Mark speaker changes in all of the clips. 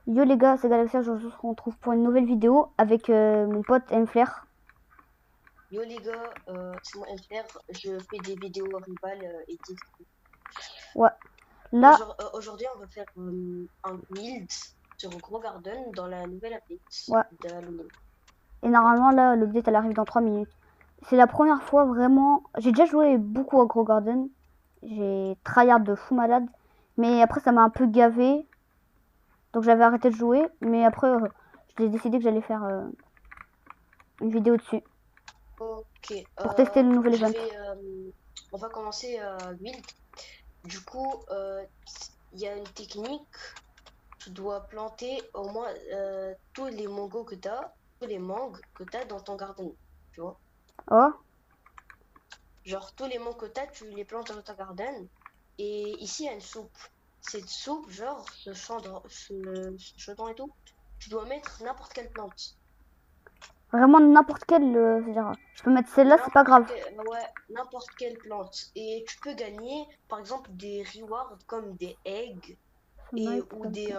Speaker 1: Yo les gars, c'est Galaxia, je vous retrouve pour une nouvelle vidéo avec mon pote Mflair.
Speaker 2: Yo les gars, c'est moi Enter, je fais des vidéos rivales et des...
Speaker 1: Ouais, là,
Speaker 2: Aujourd'hui on va faire un build sur Gros Garden dans la nouvelle update
Speaker 1: ouais.
Speaker 2: d'Halloween.
Speaker 1: Et
Speaker 2: Ouais.
Speaker 1: normalement là, l'update elle arrive dans 3 minutes. C'est la première fois vraiment. J'ai déjà joué beaucoup à Gros Garden. J'ai tryhard de fou malade. Mais après ça m'a un peu gavé. Donc j'avais arrêté de jouer. Mais après, j'ai décidé que j'allais faire une vidéo dessus.
Speaker 2: Ok,
Speaker 1: Pour tester le nouvel
Speaker 2: je
Speaker 1: event.
Speaker 2: vais... on va commencer build. Du coup, il y a une technique, tu dois planter au moins tous les mangos que tu as, tous les mangues que tu as dans ton garden, tu vois.
Speaker 1: Oh,
Speaker 2: Genre, tous les mots que t'as, tu les plantes dans ta garden. Et ici, il y a une soupe. Cette soupe, genre, ce chaudron et tout, tu dois mettre n'importe quelle plante.
Speaker 1: vraiment n'importe quelle. C'est-à-dire, je peux mettre celle-là, c'est pas grave.
Speaker 2: Ouais, n'importe quelle plante. Et tu peux gagner, par exemple, des rewards comme des eggs et
Speaker 1: Smite,
Speaker 2: ou des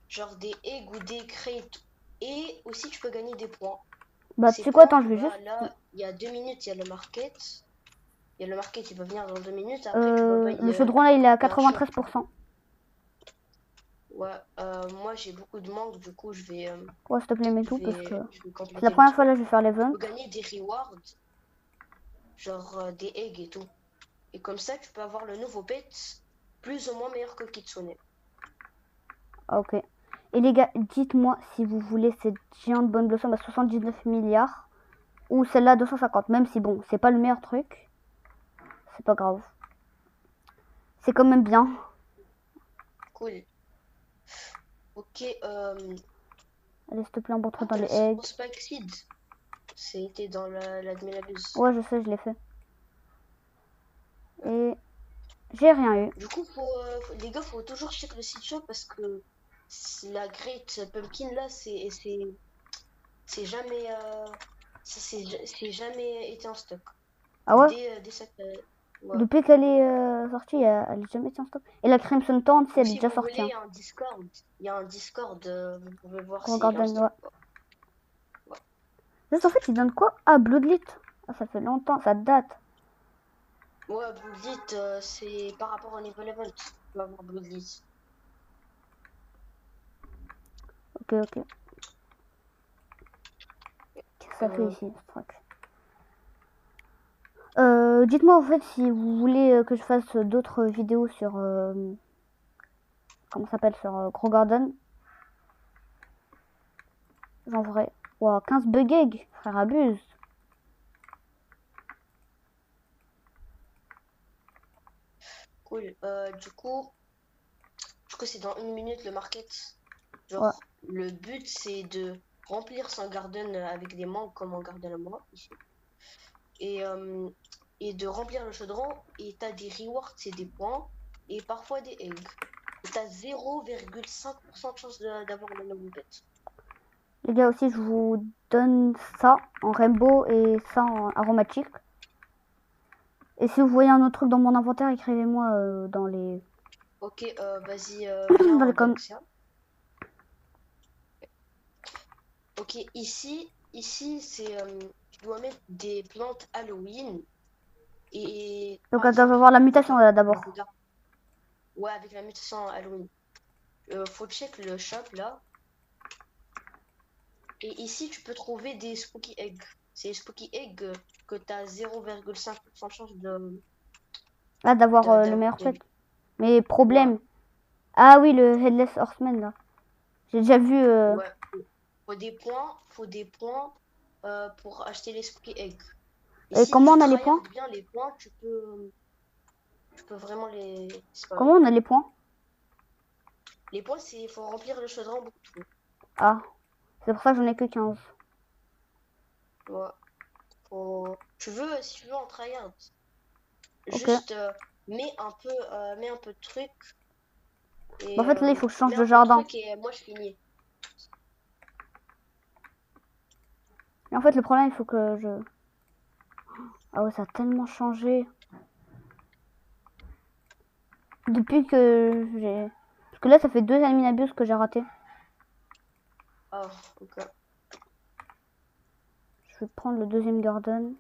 Speaker 2: genre des eggs ou des crêtes. Et aussi, tu peux gagner des points.
Speaker 1: Bah tu
Speaker 2: Ces
Speaker 1: sais quoi,
Speaker 2: points,
Speaker 1: attends, je vais
Speaker 2: bah
Speaker 1: juste.
Speaker 2: là, il y a 2 minutes, il y a le market. Il y a le market, il va venir dans 2 minutes. Après, tu vas
Speaker 1: Le
Speaker 2: payer.
Speaker 1: chaudron là, il est à
Speaker 2: Il y a un shop.
Speaker 1: 93%.
Speaker 2: Ouais, moi j'ai beaucoup de manque, du coup
Speaker 1: Ouais, s'il te plaît, mets tout parce que
Speaker 2: je vais
Speaker 1: c'est la
Speaker 2: compléter le
Speaker 1: première fois
Speaker 2: truc.
Speaker 1: là, je vais faire
Speaker 2: Tu
Speaker 1: l'event.
Speaker 2: peux gagner des rewards, genre des eggs et tout. Et comme ça, tu peux avoir le nouveau pet plus ou moins meilleur que Kitsune.
Speaker 1: Ah, ok. Et les gars, dites-moi si vous voulez cette géante bonne blossom à 79 milliards ou celle-là à 250. Même si bon, c'est pas le meilleur truc, c'est pas grave. C'est quand même bien.
Speaker 2: Cool. Ok,
Speaker 1: Allez, s'il te plaît, emboîte
Speaker 2: ah,
Speaker 1: dans
Speaker 2: t'as
Speaker 1: les
Speaker 2: le
Speaker 1: eggs.
Speaker 2: Spike Seed. C'était dans la de Mélabuse.
Speaker 1: Ouais, je sais, je l'ai fait. Et j'ai rien eu.
Speaker 2: Du coup, les gars, faut toujours check le site shop parce que la Great Pumpkin là, c'est jamais, c'est jamais été en stock.
Speaker 1: Ah ouais?
Speaker 2: Dès cette, ouais.
Speaker 1: Depuis qu'elle est sortie, elle est jamais été en stock. Et la Crimson Taunt, si
Speaker 2: Ou
Speaker 1: elle est
Speaker 2: si
Speaker 1: déjà
Speaker 2: vous
Speaker 1: sortie.
Speaker 2: voulez
Speaker 1: Hein.
Speaker 2: il y a un Discord, vous pouvez voir s'il est en
Speaker 1: Regarde, ouais.
Speaker 2: stock. Ouais,
Speaker 1: Juste, en fait, ils donnent quoi? Ah, Bloodlit. Ah, ça fait longtemps, ça date.
Speaker 2: ouais, Bloodlit, c'est par rapport au niveau level. Tu vas avoir Bloodlit.
Speaker 1: Ok, ok. Qu'est-ce que ça fait
Speaker 2: Euh,
Speaker 1: ici, ce truc? Dites-moi en fait si vous voulez que je fasse d'autres vidéos sur comment ça s'appelle sur Gros Garden. J'en ferai. Wow, 15 bug eggs, frère abuse.
Speaker 2: cool. Du coup, c'est dans 1 minute le market.
Speaker 1: Ouais.
Speaker 2: Genre, le but c'est de remplir son garden avec des mangues comme en garden à moi ici. Et, euh, et de remplir le chaudron. Et t'as des rewards, c'est des points. Et parfois des eggs. Et t'as 0,5% de chance d'avoir le nouveau pet.
Speaker 1: Les gars aussi je vous donne ça en rainbow et ça en aromatique. Et si vous voyez un autre truc dans mon inventaire, écrivez-moi dans les
Speaker 2: Ok, vas-y, viens
Speaker 1: dans
Speaker 2: en
Speaker 1: les com.
Speaker 2: Galaxia. Ok, ici c'est, tu dois mettre des plantes Halloween et
Speaker 1: Donc
Speaker 2: par
Speaker 1: elles doivent
Speaker 2: exemple,
Speaker 1: avoir la mutation là d'abord.
Speaker 2: regarde, ouais, avec la mutation Halloween. Faut check le shop là. Et ici, tu peux trouver des Spooky Eggs. C'est Spooky Egg que t'as 0,5% de chance
Speaker 1: Là d'avoir le
Speaker 2: d'avoir
Speaker 1: meilleur
Speaker 2: de.
Speaker 1: pet. Mais
Speaker 2: Ouais,
Speaker 1: problème. Ah oui, le Headless Horseman là. J'ai déjà vu.
Speaker 2: ouais. Faut des points pour acheter les Spooky Eggs. Et
Speaker 1: Et
Speaker 2: si
Speaker 1: comment
Speaker 2: tu
Speaker 1: on a les points?
Speaker 2: tryhardes bien les points, tu peux vraiment les. C'est pas
Speaker 1: Comment
Speaker 2: grave.
Speaker 1: on a les points?
Speaker 2: Les points, c'est faut remplir le chaudron beaucoup trop.
Speaker 1: Ah, c'est pour ça que j'en ai que 15.
Speaker 2: Ouais. Si tu veux en tryhard,
Speaker 1: Ok.
Speaker 2: juste mets un peu de truc
Speaker 1: Bah, en
Speaker 2: et
Speaker 1: fait là il faut que je change
Speaker 2: mets
Speaker 1: de
Speaker 2: un peu de
Speaker 1: jardin.
Speaker 2: truc et moi je finis.
Speaker 1: Et en fait le problème il faut que je... Ah ouais ça a tellement changé. Depuis que j'ai... Parce que là, ça fait 2 Alminabius que j'ai raté.
Speaker 2: Ah, ok.
Speaker 1: Je vais prendre le deuxième garden.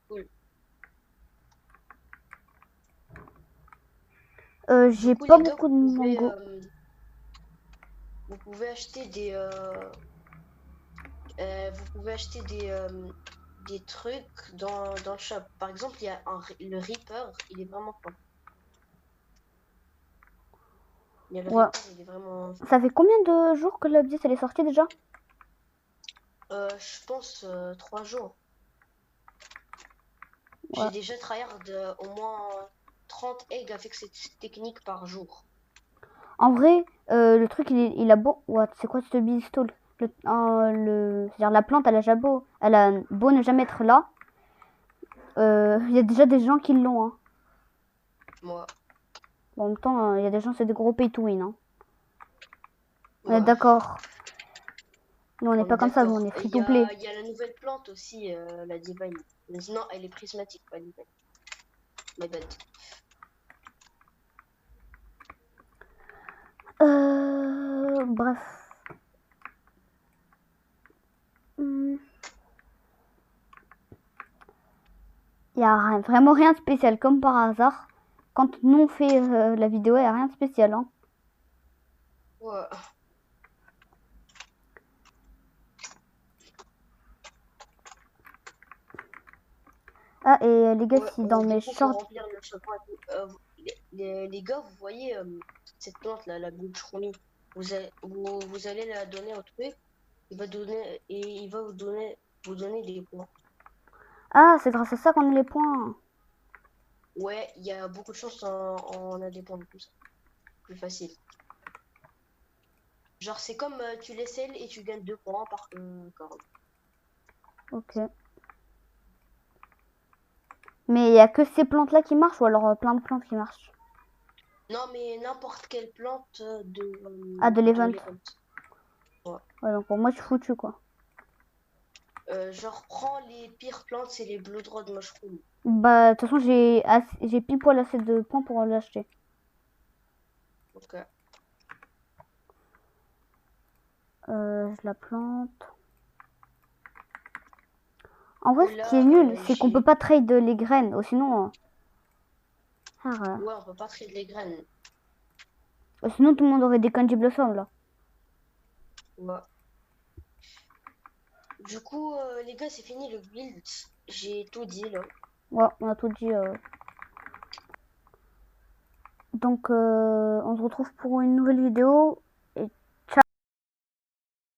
Speaker 2: Cool.
Speaker 1: J'ai
Speaker 2: coup,
Speaker 1: pas
Speaker 2: les gars,
Speaker 1: beaucoup de mango.
Speaker 2: vous pouvez acheter vous pouvez acheter des trucs dans le shop. Par exemple, il y a le Reaper, il est vraiment fort. Il y a le
Speaker 1: Ouais.
Speaker 2: Reaper, il est vraiment fort.
Speaker 1: Ça fait combien de jours que l'update elle est sortie déjà?
Speaker 2: Je pense 3 jours.
Speaker 1: Ouais.
Speaker 2: J'ai déjà tryhard au moins 30 eggs avec cette technique par jour.
Speaker 1: En vrai, le truc il a beau. What? C'est quoi ce beastall? C'est-à-dire la plante, elle a beau ne jamais être là. Il y a déjà des gens qui l'ont. Hein.
Speaker 2: Moi.
Speaker 1: Bon, en même temps, il y a des gens, c'est des gros pay to win. Hein. On est
Speaker 2: Ouais.
Speaker 1: d'accord. Nous, on n'est
Speaker 2: On est
Speaker 1: pas comme ça, nous, on
Speaker 2: d'accord.
Speaker 1: est
Speaker 2: Et
Speaker 1: free to play.
Speaker 2: il y a la nouvelle plante aussi, la Divine. Non, elle est prismatique, pas Divine. My bad.
Speaker 1: Bref. Il y a vraiment rien de spécial, comme par hasard. Quand nous on fait la vidéo, il n'y a rien de spécial. Hein.
Speaker 2: Ouais.
Speaker 1: Ah, et les gars,
Speaker 2: Ouais,
Speaker 1: si dans
Speaker 2: du
Speaker 1: mes
Speaker 2: coup, pour
Speaker 1: shorts.
Speaker 2: remplir le chapeau, les gars, vous voyez cette plante là, la boucheronie, vous allez la donner au truc, il va vous donner des points.
Speaker 1: Ah, c'est grâce à ça qu'on a les points.
Speaker 2: Ouais, il y a beaucoup de chance en a des points comme ça. Plus facile. Genre, c'est comme tu les scelles et tu gagnes 2 points par corde.
Speaker 1: Ok. Mais il n'y a que ces plantes-là qui marchent ou alors plein de plantes qui marchent?
Speaker 2: Non, mais n'importe quelle plante
Speaker 1: Ah, de l'event.
Speaker 2: Ouais.
Speaker 1: Ouais, donc pour moi, je suis foutu quoi.
Speaker 2: Genre, prends les pires plantes, c'est les Blood Road Mushroom.
Speaker 1: Bah, de toute façon, j'ai pile poil assez de points pour l'acheter.
Speaker 2: Ok.
Speaker 1: Je la plante. En vrai, ce qui est
Speaker 2: Là,
Speaker 1: nul, c'est qu'on peut pas trade les graines. Ou sinon.
Speaker 2: Ouais, on peut pas trader les graines.
Speaker 1: Sinon, tout le monde aurait des Candy Blossom là.
Speaker 2: Ouais. Du coup, les gars, c'est fini le build. J'ai tout dit là.
Speaker 1: Ouais, on a tout dit. Donc, on se retrouve pour une nouvelle vidéo.